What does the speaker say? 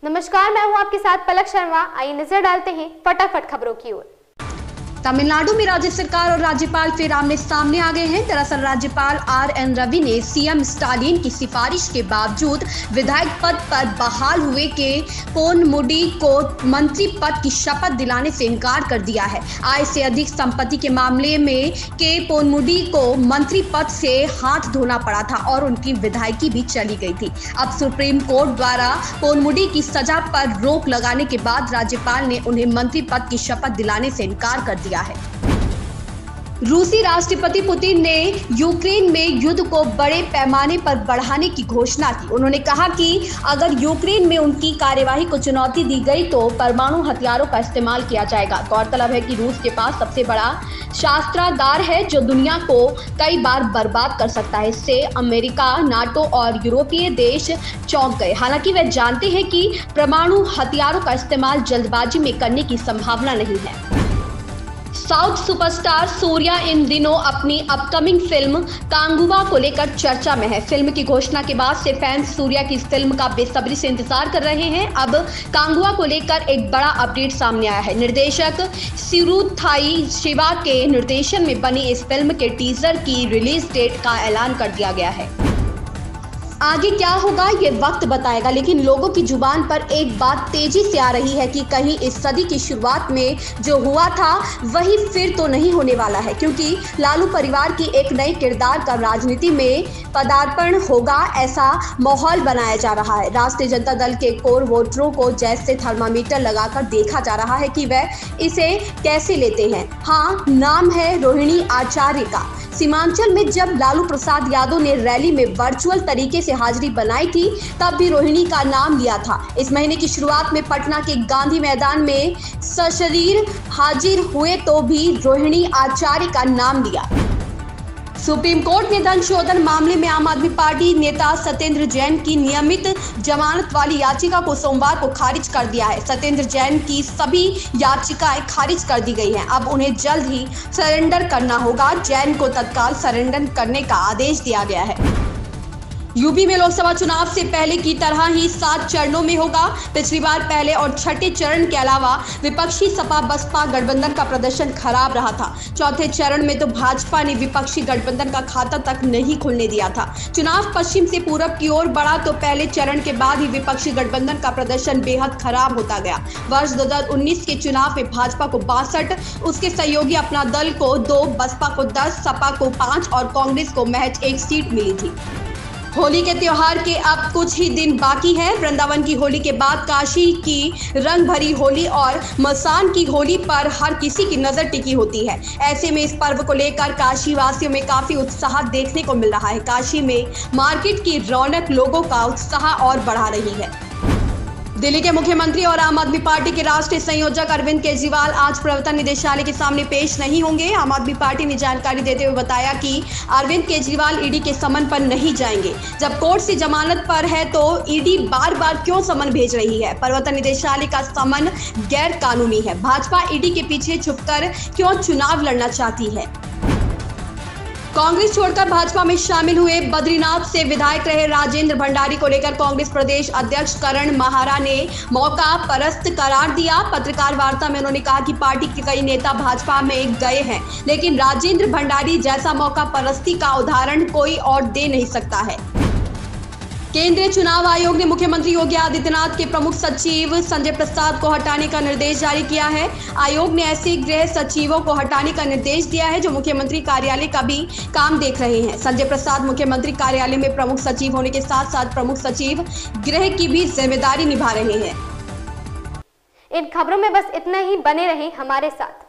नमस्कार, मैं हूं आपके साथ पलक शर्मा। आइए नजर डालते हैं फटाफट खबरों की ओर। तमिलनाडु में राज्य सरकार और राज्यपाल फिर आमने सामने आ गए हैं। दरअसल राज्यपाल आर.एन. रवि ने सीएम स्टालिन की सिफारिश के बावजूद विधायक पद पर बहाल हुए के पोनमुडी को मंत्री पद की शपथ दिलाने से इनकार कर दिया है। आय से अधिक संपत्ति के मामले में के पोनमुडी को मंत्री पद से हाथ धोना पड़ा था और उनकी विधायकी भी चली गई थी। अब सुप्रीम कोर्ट द्वारा पोनमुडी की सजा पर रोक लगाने के बाद राज्यपाल ने उन्हें मंत्री पद की शपथ दिलाने से इनकार कर दिया है। रूसी राष्ट्रपति पुतिन ने यूक्रेन में युद्ध को बड़े पैमाने पर बढ़ाने की घोषणा की। उन्होंने कहा कि अगर यूक्रेन में उनकी कार्यवाही को चुनौती दी गई तो परमाणु हथियारों का इस्तेमाल किया जाएगा। गौरतलब है कि रूस के पास सबसे बड़ा शस्त्रागार है जो दुनिया को कई बार बर्बाद कर सकता है। इससे अमेरिका, नाटो और यूरोपीय देश चौंक गए। हालांकि वे जानते हैं कि परमाणु हथियारों का इस्तेमाल जल्दबाजी में करने की संभावना नहीं है। साउथ सुपरस्टार सूर्या इन दिनों अपनी अपकमिंग फिल्म कांगुवा को लेकर चर्चा में है। फिल्म की घोषणा के बाद से फैंस सूर्या की इस फिल्म का बेसब्री से इंतजार कर रहे हैं। अब कांगुवा को लेकर एक बड़ा अपडेट सामने आया है। निर्देशक सिरुथाई शिवा के निर्देशन में बनी इस फिल्म के टीजर की रिलीज डेट का ऐलान कर दिया गया है। आगे क्या होगा ये वक्त बताएगा, लेकिन लोगों की जुबान पर एक बात तेजी से आ रही है कि कहीं इस सदी की शुरुआत में जो हुआ था वही फिर तो नहीं होने वाला है, क्योंकि लालू परिवार की एक नई किरदार का राजनीति में पदार्पण होगा, ऐसा माहौल बनाया जा रहा है। राष्ट्रीय जनता दल के कोर वोटरों को जैसे थर्मामीटर लगाकर देखा जा रहा है कि वह इसे कैसे लेते हैं। हाँ, नाम है रोहिणी आचार्य का। सीमांचल में जब लालू प्रसाद यादव ने रैली में वर्चुअल तरीके से हाजिरी बनाई थी तब भी रोहिणी का नाम लिया था। इस महीने की शुरुआत में पटना के गांधी मैदान में सशरीर हाजिर हुए तो भी रोहिणी आचार्य का नाम लिया। सुप्रीम कोर्ट ने धन शोधन मामले में आम आदमी पार्टी नेता सत्येंद्र जैन की नियमित जमानत वाली याचिका को सोमवार को खारिज कर दिया है। सत्येंद्र जैन की सभी याचिकाएं खारिज कर दी गई हैं। अब उन्हें जल्द ही सरेंडर करना होगा। जैन को तत्काल सरेंडर करने का आदेश दिया गया है। यूपी में लोकसभा चुनाव से पहले की तरह ही 7 चरणों में होगा। पिछली बार पहले और छठे चरण के अलावा विपक्षी सपा बसपा गठबंधन का प्रदर्शन खराब रहा था। चौथे चरण में तो भाजपा ने विपक्षी गठबंधन का खाता तक नहीं खुलने दिया था। चुनाव पश्चिम से पूरब की ओर बढ़ा तो पहले चरण के बाद ही विपक्षी गठबंधन का प्रदर्शन बेहद खराब होता गया। वर्ष 2019 के चुनाव में भाजपा को 62, उसके सहयोगी अपना दल को 2, बसपा को 10, सपा को 5 और कांग्रेस को महज 1 सीट मिली थी। होली के त्योहार के अब कुछ ही दिन बाकी है। वृंदावन की होली के बाद काशी की रंग भरी होली और मसान की होली पर हर किसी की नजर टिकी होती है। ऐसे में इस पर्व को लेकर काशी वासियों में काफी उत्साह देखने को मिल रहा है। काशी में मार्केट की रौनक लोगों का उत्साह और बढ़ा रही है। दिल्ली के मुख्यमंत्री और आम आदमी पार्टी के राष्ट्रीय संयोजक अरविंद केजरीवाल आज प्रवर्तन निदेशालय के सामने पेश नहीं होंगे। आम आदमी पार्टी ने जानकारी देते हुए बताया कि अरविंद केजरीवाल ईडी के समन पर नहीं जाएंगे। जब कोर्ट से जमानत पर है तो ईडी बार बार क्यों समन भेज रही है? प्रवर्तन निदेशालय का समन गैर कानूनी है। भाजपा ईडी के पीछे छुपकर क्यों चुनाव लड़ना चाहती है? कांग्रेस छोड़कर भाजपा में शामिल हुए बद्रीनाथ से विधायक रहे राजेंद्र भंडारी को लेकर कांग्रेस प्रदेश अध्यक्ष करण महारा ने मौका परस्त करार दिया। पत्रकार वार्ता में उन्होंने कहा कि पार्टी के कई नेता भाजपा में गए हैं, लेकिन राजेंद्र भंडारी जैसा मौका परस्ती का उदाहरण कोई और दे नहीं सकता है। केंद्रीय चुनाव आयोग ने मुख्यमंत्री योगी आदित्यनाथ के प्रमुख सचिव संजय प्रसाद को हटाने का निर्देश जारी किया है। आयोग ने ऐसे गृह सचिवों को हटाने का निर्देश दिया है जो मुख्यमंत्री कार्यालय का भी काम देख रहे हैं। संजय प्रसाद मुख्यमंत्री कार्यालय में प्रमुख सचिव होने के साथ साथ प्रमुख सचिव गृह की भी जिम्मेदारी निभा रहे हैं। इन खबरों में बस इतना ही। बने रहें हमारे साथ।